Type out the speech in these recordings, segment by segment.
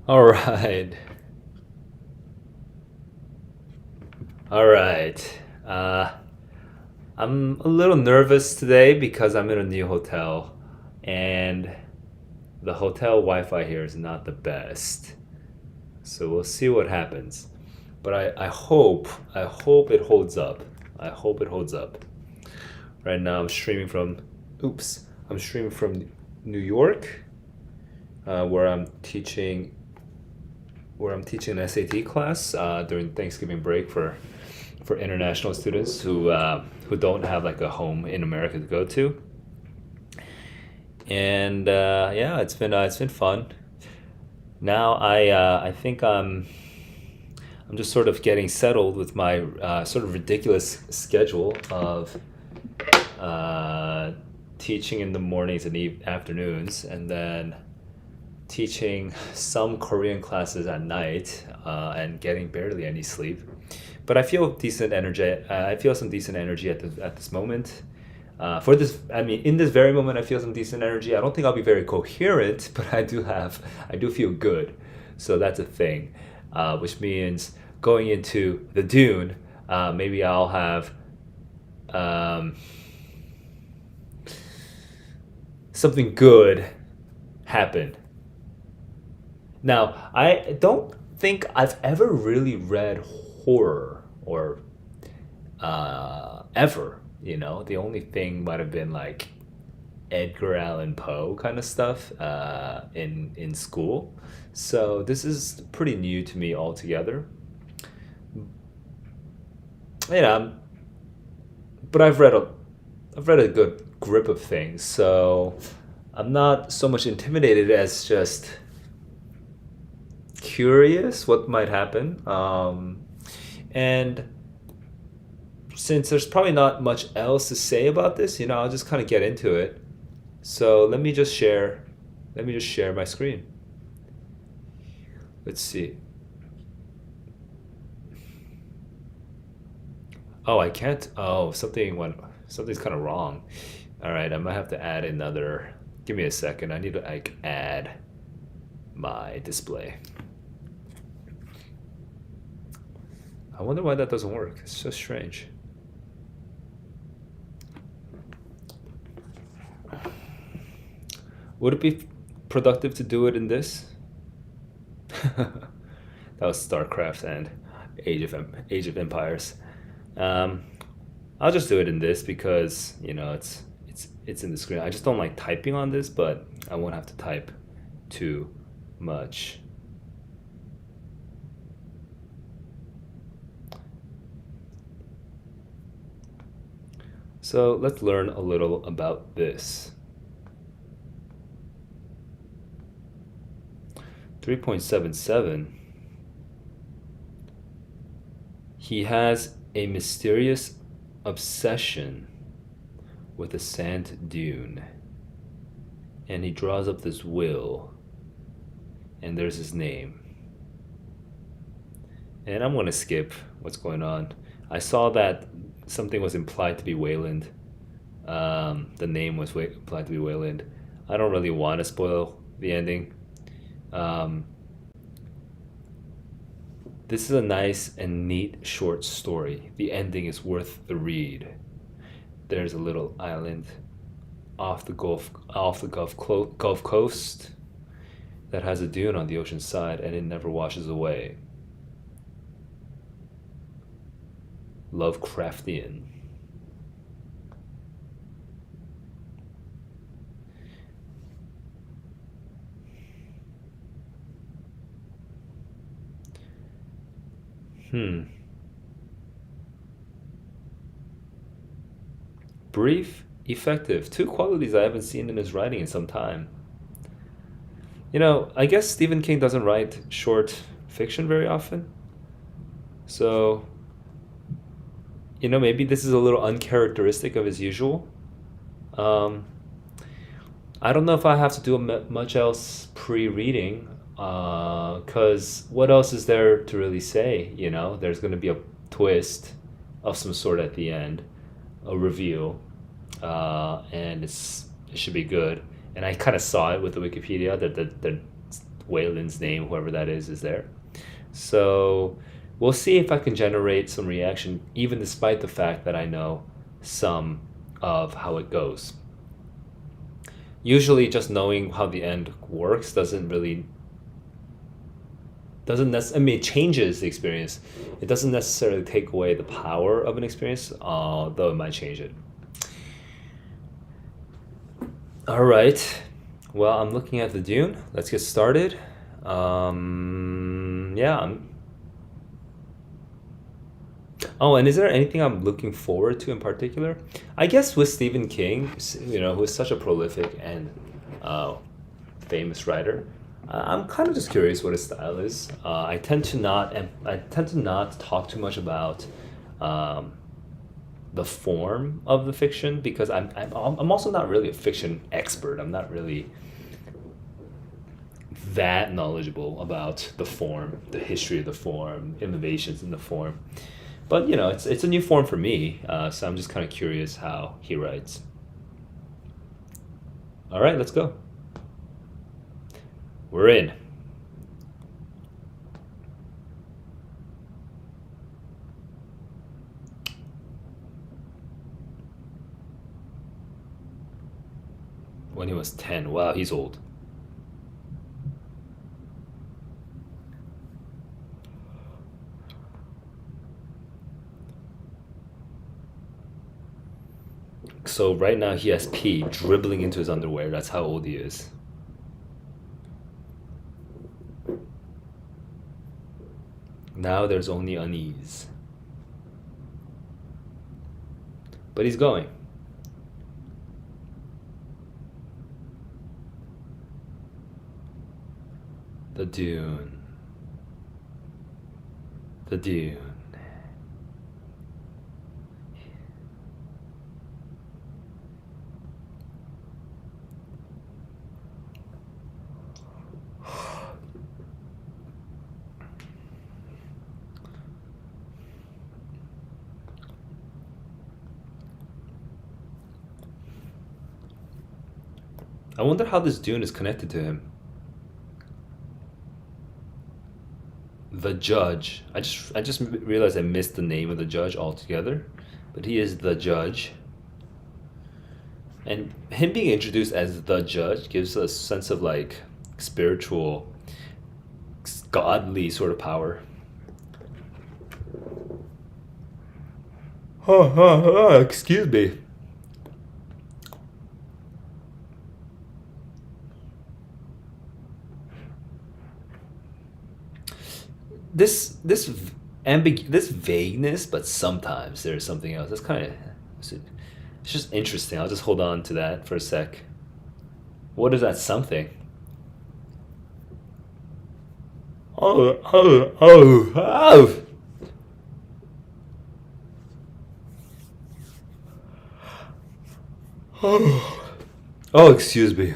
All right. All right. I'm a little nervous today because I'm in a new hotel and the hotel Wi-Fi here is not the best. So we'll see what happens. But I hope it holds up. I hope it holds up. Right now I'm streaming from New York, where I'm teaching an SAT class during Thanksgiving break for international students who don't have like a home in America to go to. And yeah, it's been fun. Now I think I'm just sort of getting settled with my sort of ridiculous schedule of uh, teaching in the mornings and afternoons, and then teaching some Korean classes at night and getting barely any sleep. But I feel decent energy. I feel some decent energy at this moment. For this, I mean, in this very moment, I feel some decent energy. I don't think I'll be very coherent, but I do feel good. So that's a thing, which means going into the Dune, maybe I'll have um, something good happen. Now, I don't think I've ever really read horror or ever. The only thing might have been like Edgar Allan Poe kind of stuff in school. So this is pretty new to me altogether. Yeah, but I've read a good grip of things, so I'm not so much intimidated as just curious what might happen. And since there's probably not much else to say about this, I'll just kind of get into it. So let me just share my screen. Let's see. Oh, I can't. Oh, something's kind of wrong. All right, I might have to add another. Give me a second. I need to like add my display. I wonder why that doesn't work. It's so strange. Would it be productive to do it in this? That was StarCraft and Age of Empires. Um, I'll just do it in this because it's in the screen. I just don't like typing on this, but I won't have to type too much. So let's learn a little about this. 3.77. He has a mysterious obsession with a sand dune, and he draws up this will, and there's his name. And I'm gonna skip what's going on. I saw that something was implied to be Wayland. The name was implied to be Wayland. I don't really want to spoil the ending. Um, this is a nice and neat short story. The ending is worth the read. There's a little island off the Gulf Coast that has a dune on the ocean side, and it never washes away. Lovecraftian. Hmm. Brief, effective. Two qualities I haven't seen in his writing in some time. I guess Stephen King doesn't write short fiction very often. So, maybe this is a little uncharacteristic of his usual. Um, I don't know if I have to do much else pre-reading, because what else is there to really say? There's going to be a twist of some sort at the end, a reveal, and it should be good. And I kind of saw it with the Wikipedia that Wayland's name, whoever that is there. So we'll see if I can generate some reaction, even despite the fact that I know some of how it goes. Usually, just knowing how the end works doesn't. I mean, it changes the experience. It doesn't necessarily take away the power of an experience, though it might change it. All right. Well, I'm looking at the Dune. Let's get started. Yeah. Oh, and is there anything I'm looking forward to in particular? I guess with Stephen King, who is such a prolific and uh, famous writer, I'm kind of just curious what his style is. I tend to not talk too much about um, the form of the fiction because I'm also not really a fiction expert. I'm not really that knowledgeable about the form, the history of the form, innovations in the form. But it's a new form for me, so I'm just kind of curious how he writes. All right, let's go. We're in. When he was 10. Wow, he's old. So right now he has pee dribbling into his underwear. That's how old he is. Now there's only unease. But he's going. The Dune. The Dune. I wonder how this Dune is connected to him. The judge. I just realized I missed the name of the judge altogether, but he is the judge. And him being introduced as the judge gives a sense of like spiritual, godly sort of power. Excuse me. This vagueness, but sometimes there's something else. That's kind of it's just interesting. I'll just hold on to that for a sec. What is that something? Oh. Oh, excuse me.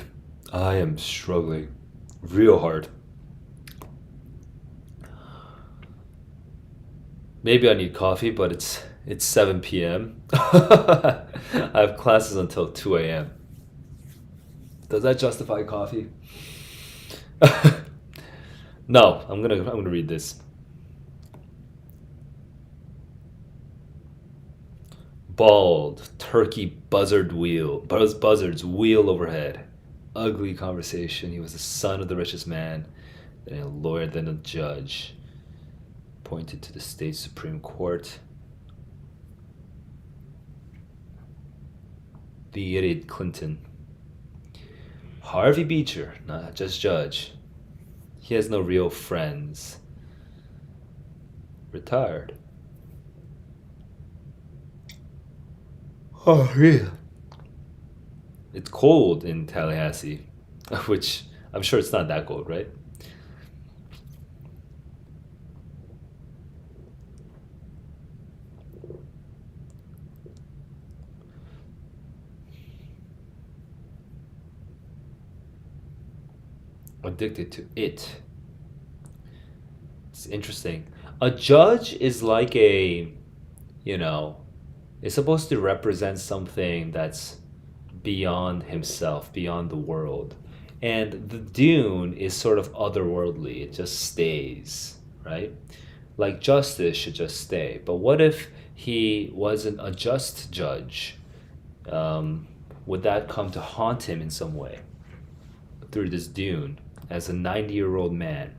I am struggling real hard. Maybe I need coffee, but it's 7 p.m. I have classes until 2 a.m. Does that justify coffee? No, I'm gonna read this. Bald turkey buzzards wheel overhead. Ugly conversation. He was the son of the richest man, then a lawyer, then a judge. Appointed to the state supreme court. The idiot Clinton. Harvey Beecher, not just judge. He has no real friends. Retired. Oh, yeah. It's cold in Tallahassee, which I'm sure it's not that cold, right? Addicted to it. It's interesting. A judge is like you know, is supposed to represent something that's beyond himself, beyond the world. And the Dune is sort of otherworldly. It just stays, right? Like justice should just stay. But what if he wasn't a just judge? Um, would that come to haunt him in some way through this Dune as a 90-year-old man?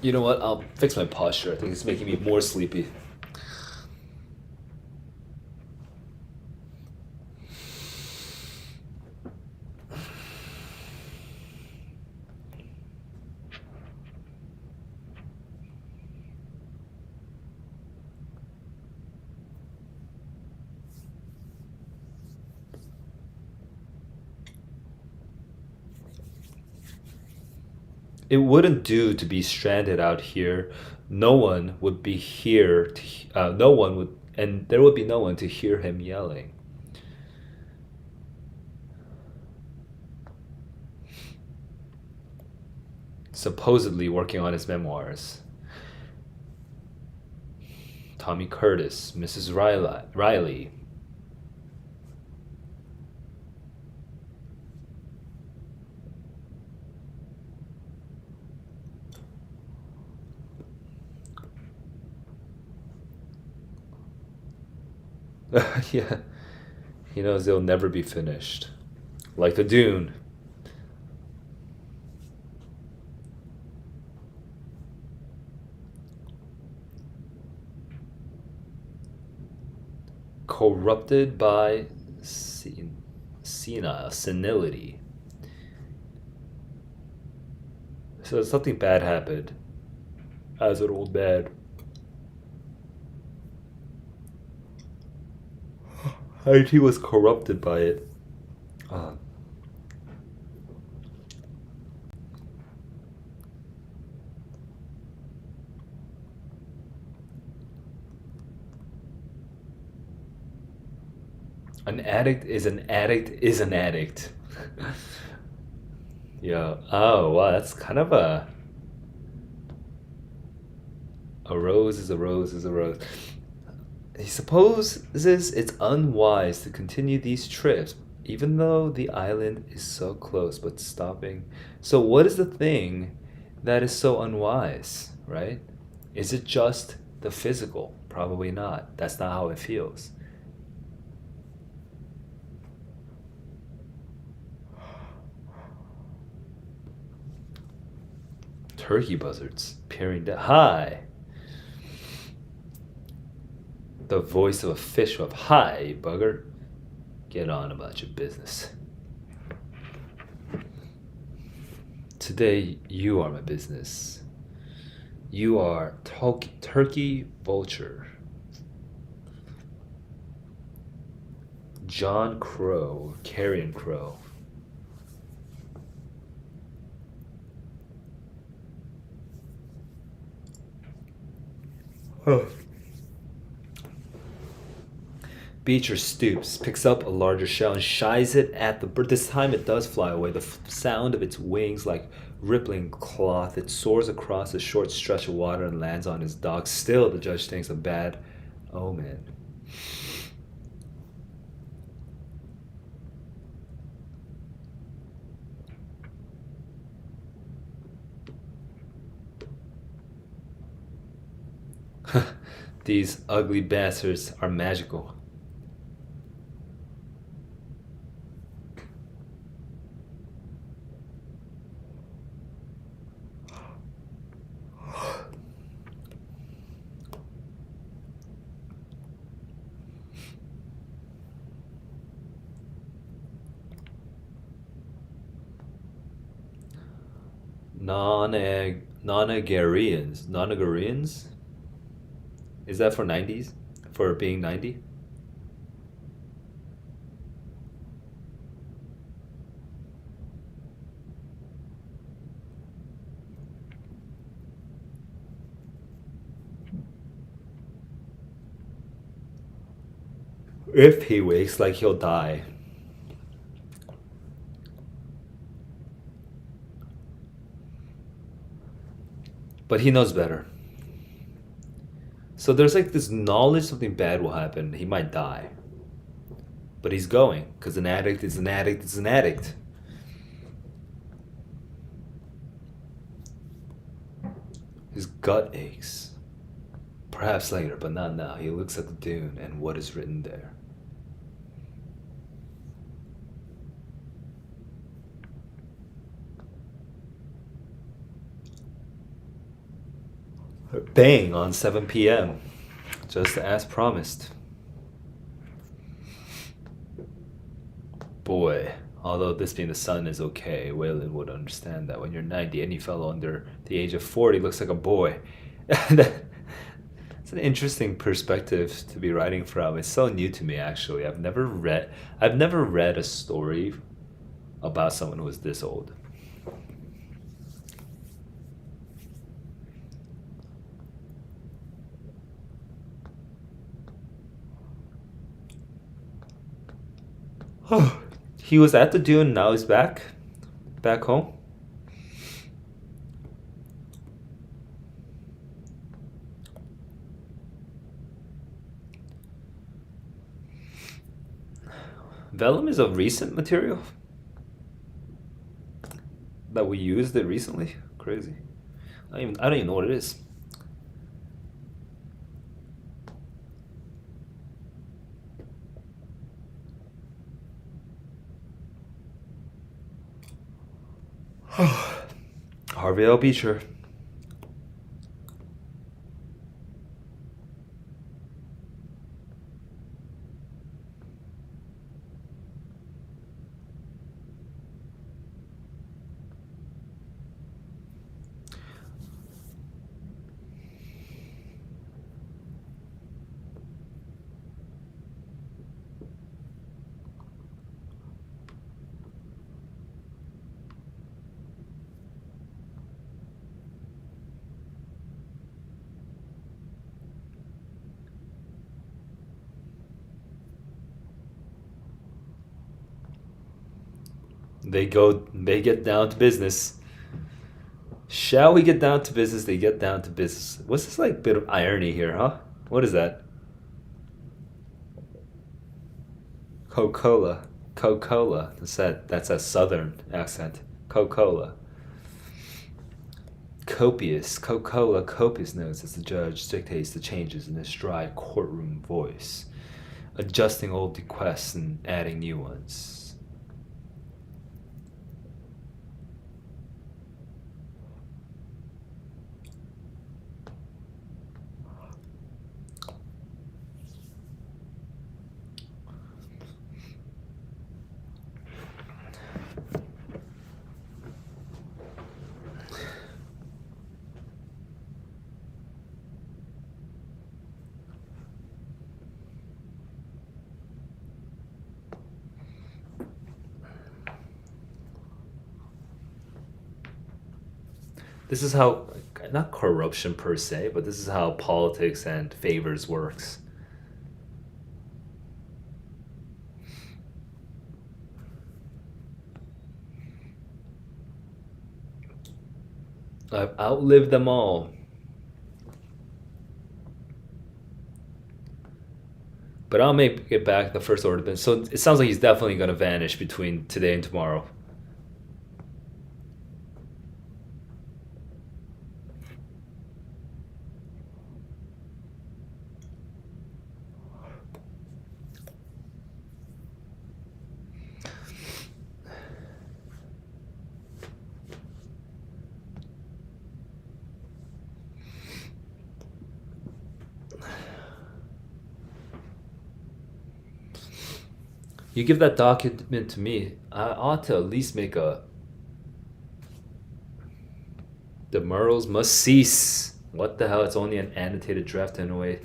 You know what? I'll fix my posture. I think it's making me more sleepy. It wouldn't do to be stranded out here. No one would be here. No one would, and there would be no one to hear him yelling. Supposedly working on his memoirs. Tommy Curtis, Mrs. Riley. Yeah, he knows they'll never be finished. Like the Dune. Corrupted by senility. So something bad happened as an old man. And he was corrupted by it. Uh, an addict is an addict is an addict. Yeah. Oh wow, that's kind of a rose is a rose is a rose. He supposes it's unwise to continue these trips, even though the island is so close, but stopping. So, what is the thing that is so unwise, right? Is it just the physical? Probably not. That's not how it feels. Turkey buzzards peering down. Hi! The voice of a fish of hi, bugger. Get on about your business. Today, you are my business. You are Turkey Vulture. John Crow, Carrion Crow. Huh. Beecher stoops, picks up a larger shell, and shies it at the bird. This time it does fly away. The sound of its wings like rippling cloth. It soars across a short stretch of water and lands on his dock. Still, the judge thinks a bad omen. These ugly bastards are magical. Nonagarians. Nonagarians? Is that for 90s? For being 90? If he wakes, like he'll die. But he knows better. So there's like this knowledge something bad will happen. He might die, but he's going because an addict is an addict is an addict. His gut aches. Perhaps later, but not now. He looks at the dune and what is written there. Bang on 7 p.m. Just as promised. Boy, although this being the sun is okay, Waylon would understand that when you're 90, any fellow under the age of 40 looks like a boy. It's an interesting perspective to be writing from. It's so new to me, actually. I've never read a story about someone who was this old. He was at the dune, now he's back home. Vellum is a recent material that we used it recently. Crazy. I don't even know what it is. Harvey L. Beecher. They get down to business. Shall we get down to business? They get down to business. What's this like bit of irony here, huh? What is that? Coca-Cola. Coca-Cola. That's a southern accent. Coca-Cola. Copious. Coca-Cola copious notes as the judge dictates the changes in his dry courtroom voice, adjusting old requests and adding new ones. This is how, not corruption per se, but this is how politics and favors works. I've outlived them all. But I'll make it back the first order. So it sounds like he's definitely going to vanish between today and tomorrow. You give that document to me, I ought to at least make a. The Murals must cease. What the hell? It's only an annotated draft anyway.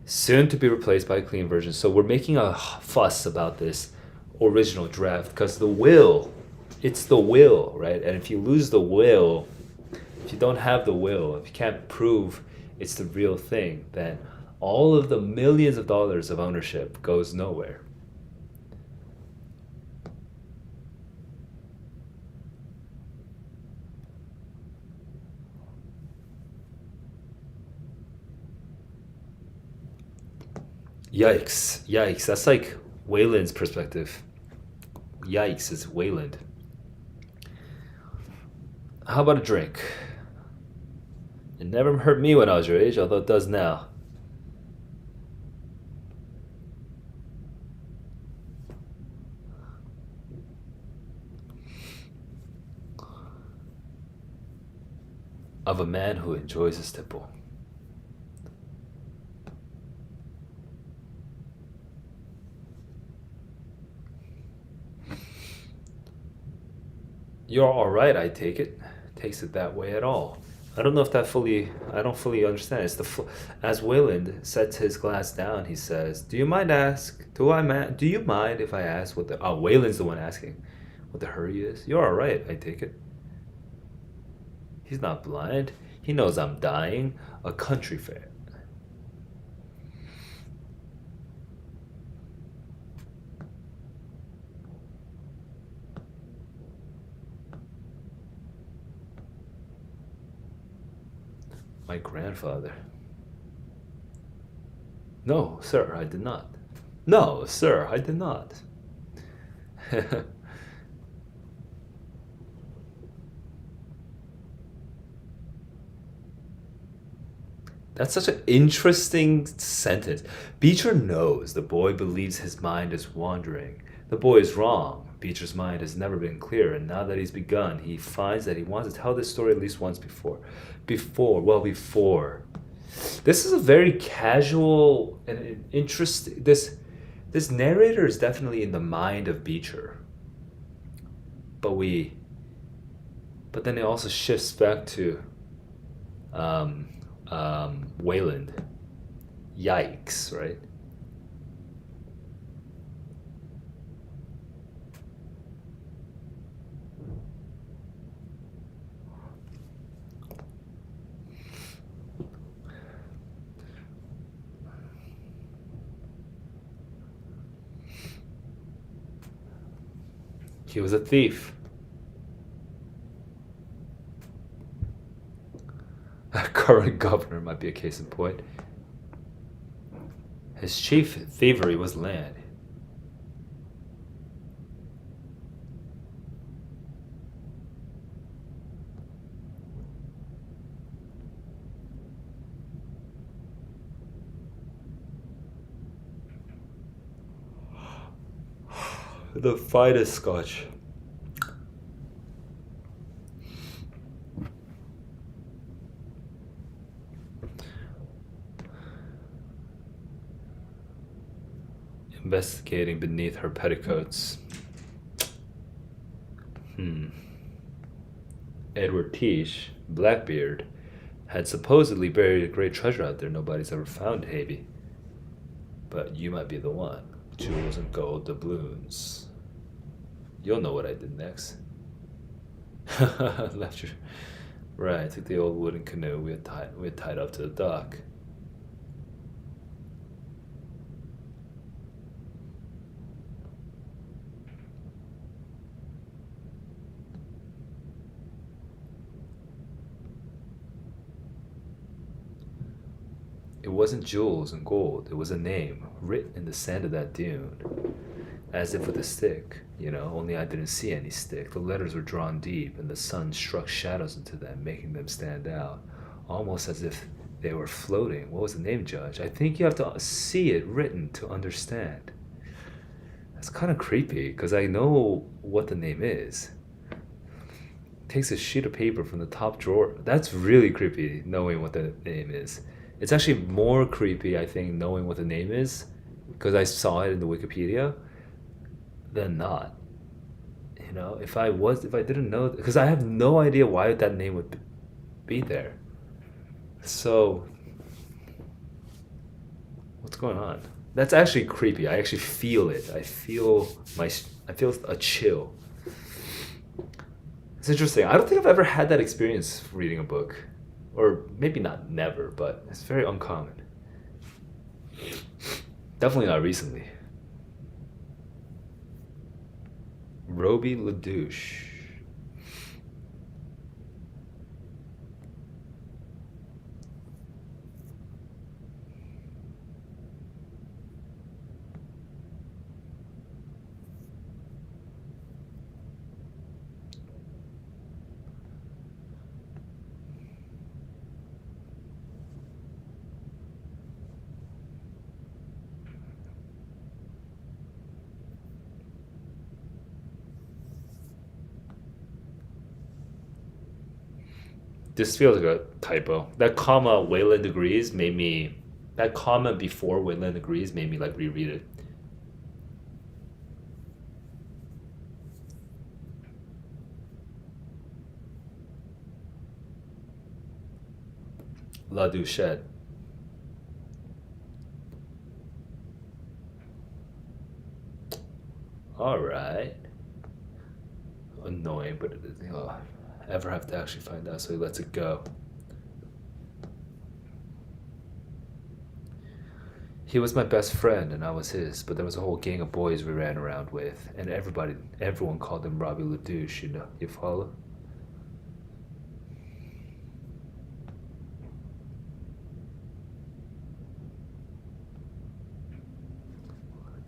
Soon to be replaced by a clean version. So we're making a fuss about this original draft because it's the will, right? And if you lose the will, if you don't have the will, if you can't prove it's the real thing, then all of the millions of dollars of ownership goes nowhere. Yikes! Yikes! That's like Wayland's perspective. Yikes is Wayland. How about a drink? It never hurt me when I was your age, although it does now. Of a man who enjoys his tipple. You're all right, I take it. Takes it that way at all. I don't know if that fully. I don't fully understand. As Wayland sets his glass down, he says, "Do you mind ask? Do you mind if I ask what the? Oh, Wayland's the one asking, what the hurry is. You're all right, I take it. He's not blind. He knows I'm dying. A country fair. My grandfather. No, sir, I did not. No, sir, I did not. That's such an interesting sentence. Beecher knows the boy believes his mind is wandering. The boy is wrong. Beecher's mind has never been clear, and now that he's begun, he finds that he wants to tell this story at least once before. Before. This is a very casual and interesting. This narrator is definitely in the mind of Beecher, but we. But then it also shifts back to um, Wayland. Yikes! Right? He was a thief. Our current governor might be a case in point. His chief thievery was land. The finest scotch. Investigating beneath her petticoats. Edward Tish, Blackbeard, had supposedly buried a great treasure out there nobody's ever found, Havy. But you might be the one. Jewels and gold doubloons. You'll know what I did next. Left your. Right, I took the old wooden canoe we had tied up to the dock. It wasn't jewels and gold, it was a name written in the sand of that dune, as if with a stick, only I didn't see any stick. The letters were drawn deep, and the sun struck shadows into them, making them stand out, almost as if they were floating. What was the name, Judge? I think you have to see it written to understand. That's kind of creepy, because I know what the name is. Takes a sheet of paper from the top drawer. That's really creepy, knowing what the name is. It's actually more creepy, I think, knowing what the name is, because I saw it in the Wikipedia, than not. If I didn't know, because I have no idea why that name would be there. So, what's going on? That's actually creepy. I actually feel it. I feel a chill. It's interesting. I don't think I've ever had that experience reading a book. Or maybe not never, but it's very uncommon. Definitely not recently. Roby LaDouche. This feels like a typo. That comma Wayland agrees made me. That comma before Wayland agrees made me like reread it. La Duchette. All right. Annoying, but ever have to actually find out, so he lets it go. He was my best friend, and I was his. But there was a whole gang of boys we ran around with, and everyone called him Robbie LeDouche. You know, you follow?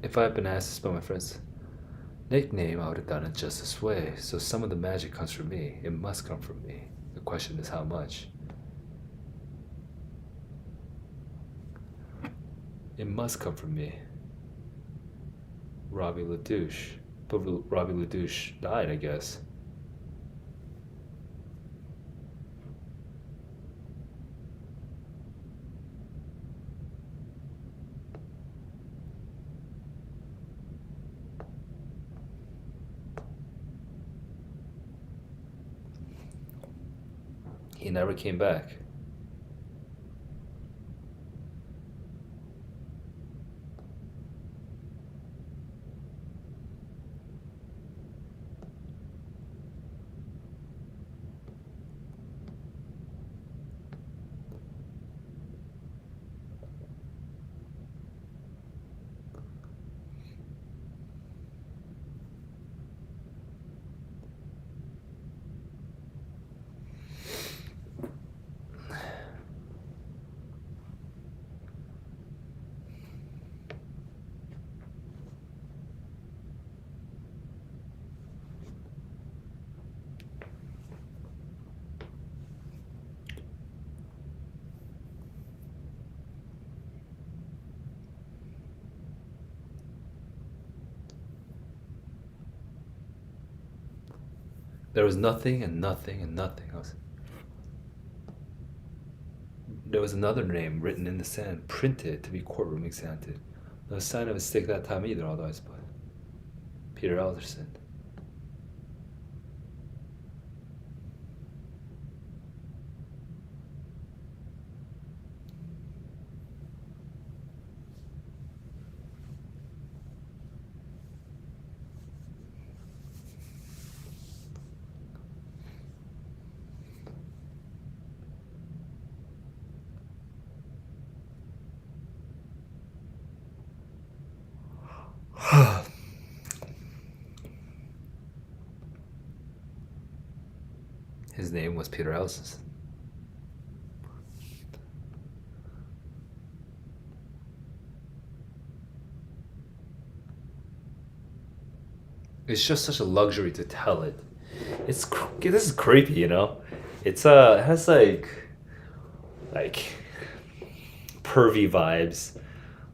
If I had been asked to spell my friend's nickname, I would have done it just this way. So some of the magic comes from me. It must come from me. The question is how much. It must come from me. Robbie LeDouche. But Robbie LeDouche died, I guess. He never came back. There was nothing and nothing and nothing. There was another name written in the sand, printed to be courtroom examined. No sign of a stick that time either, although I suppose. Peter Alderson. His name was Peter Alderson. It's just such a luxury to tell it. This is creepy, you know. It has like pervy vibes,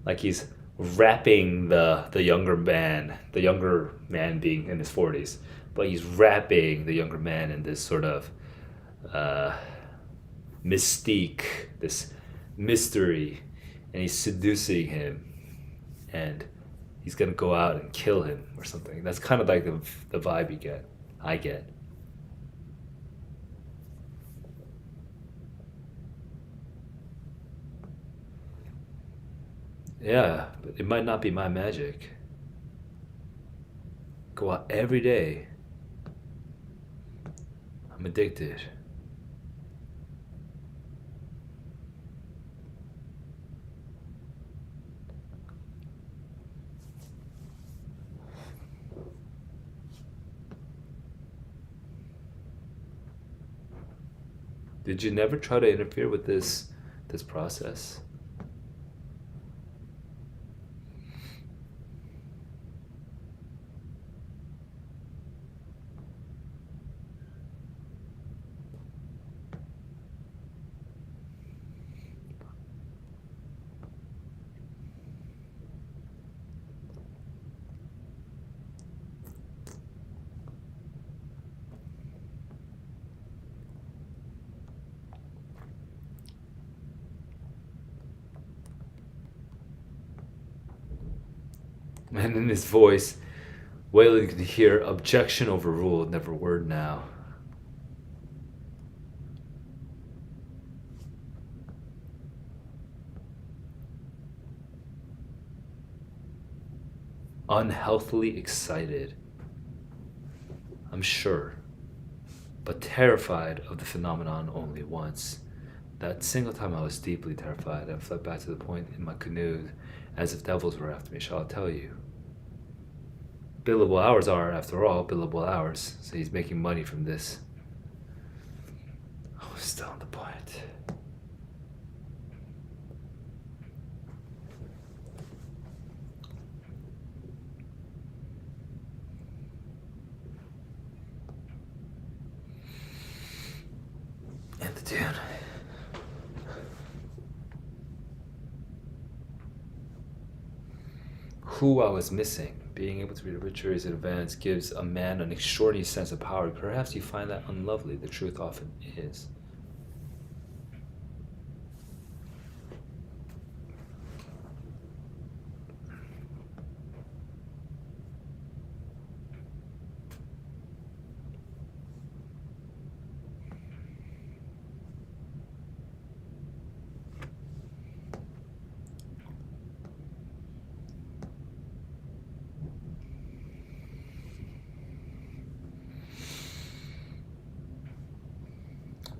like he's rapping the younger man being in his 40s, but he's rapping the younger man in this sort of uh, mystique, this mystery, and he's seducing him, and he's gonna go out and kill him or something. That's kind of like the vibe you get. I get. Yeah, but it might not be my magic. Go out every day. I'm addicted. Did you never try to interfere with this process? And in his voice, Whalen could hear objection overruled, never a word now. Unhealthily excited, I'm sure, but terrified of the phenomenon only once. That single time I was deeply terrified and fled back to the point in my canoe as if devils were after me, shall I tell you? Billable hours are, after all, billable hours, so he's making money from this. Oh, still on the point. And the Dune. Who I was missing. Being able to read obituaries in advance gives a man an extraordinary sense of power. Perhaps you find that unlovely. The truth often is.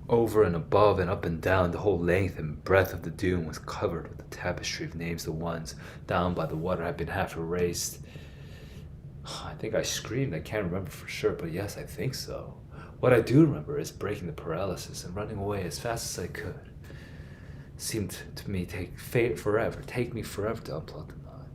Over and above and up and down, the whole length and breadth of the dune was covered with a tapestry of names. The ones down by the water had been half erased. I think I screamed. I can't remember for sure, but yes, I think so. What I do remember is breaking the paralysis and running away as fast as I could. Seemed to me take me forever to unplug the knot.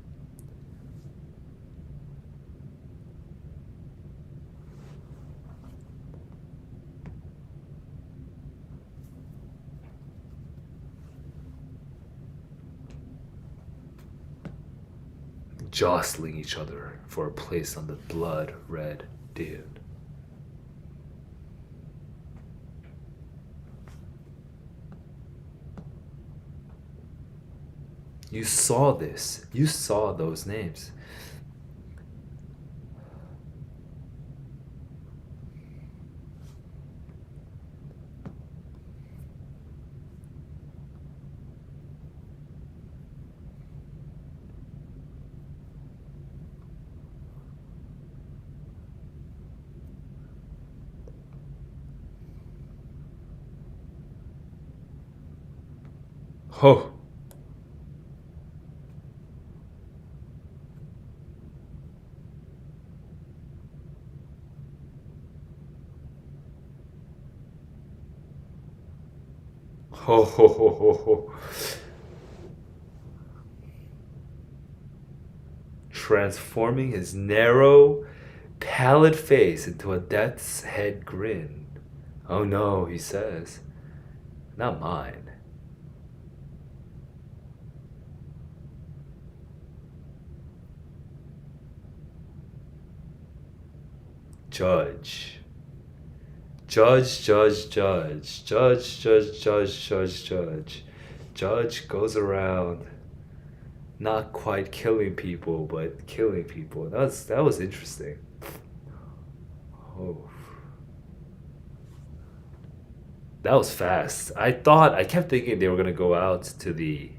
Jostling each other for a place on the blood-red dune. You saw this. You saw those names. Oh. Ho ho ho ho ho. Transforming his narrow, pallid face into a death's head grin. Oh no, he says. Not mine. Judge. Judge, judge, judge. Judge, judge, judge, judge, judge. Judge goes around not quite killing people, but killing people. That was interesting. Oh. That was fast. I kept thinking they were gonna go out to the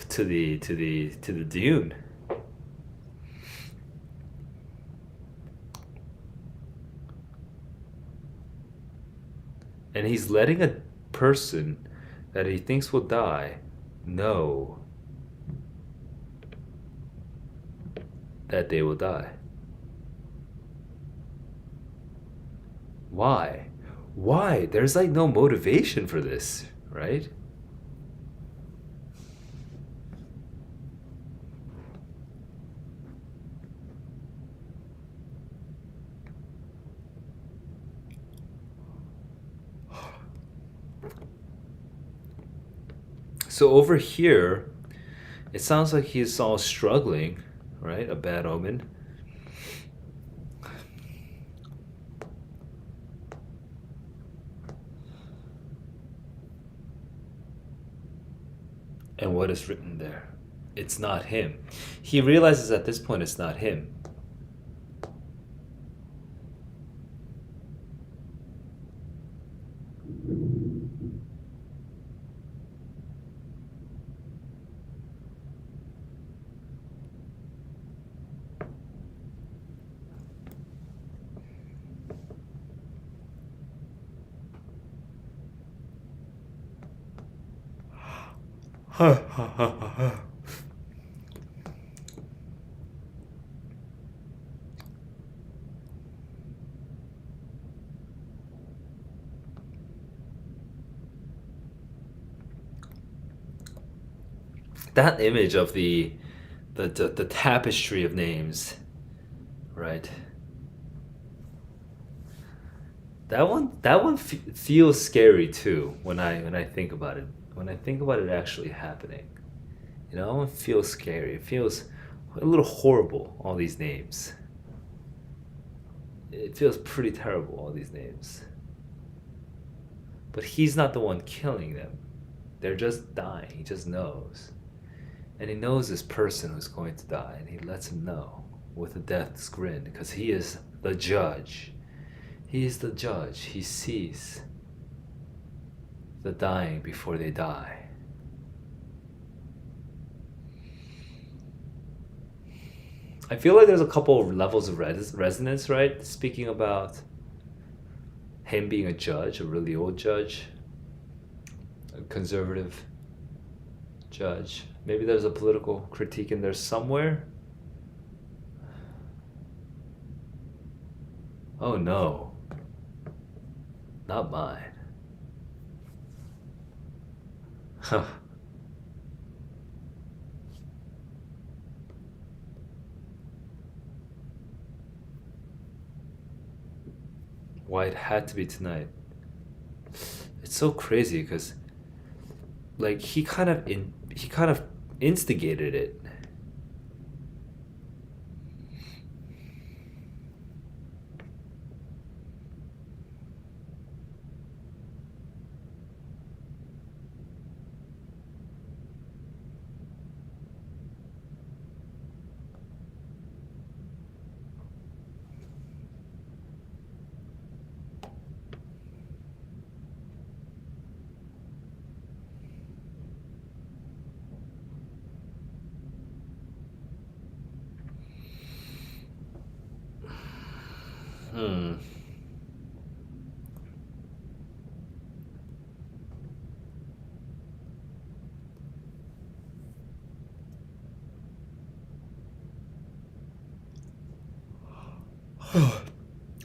to the dune. And he's letting a person that he thinks will die know that they will die. Why? Why? There's like no motivation for this, right? So over here, it sounds like he's all struggling, right? A bad omen. And what is written there? It's not him. He realizes at this point it's not him. That image of the tapestry of names, right? Feels scary too when I think about it. When I think about it actually happening, that one feels scary. It feels a little horrible. All these names. It feels pretty terrible. All these names. But he's not the one killing them. They're just dying. He just knows. And he knows this person who's going to die, and he lets him know with a death's grin because he is the judge. He is the judge. He sees the dying before they die. I feel like there's a couple of levels of resonance, right? Speaking about him being a judge, a really old judge, a conservative judge. Maybe there's a political critique in there somewhere. Oh no, not mine. Huh. Why it had to be tonight. It's so crazy because like he kind of instigated it. Hmm.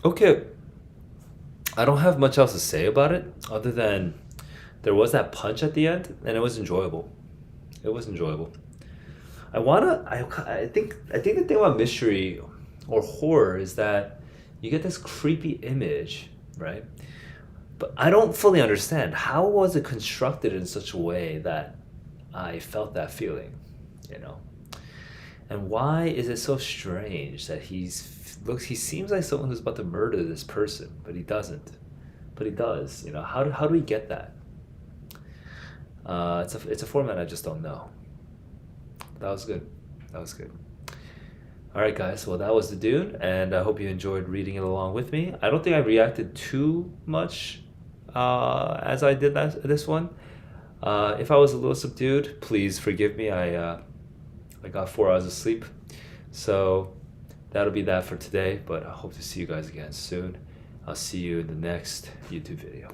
Okay, I don't have much else to say about it other than there was that punch at the end and it was enjoyable. It was enjoyable. I think the thing about mystery or horror is that you get this creepy image, right? But I don't fully understand how was it constructed in such a way that I felt that feeling, you know? And why is it so strange that he seems like someone who's about to murder this person, but he doesn't. But he does, how do we get that? It's a format I just don't know. That was good. That was good. All right, guys. Well, that was the Dune, and I hope you enjoyed reading it along with me. I don't think I reacted too much as I did this one. If I was a little subdued, please forgive me. I got 4 hours of sleep, so that'll be that for today. But I hope to see you guys again soon. I'll see you in the next YouTube video.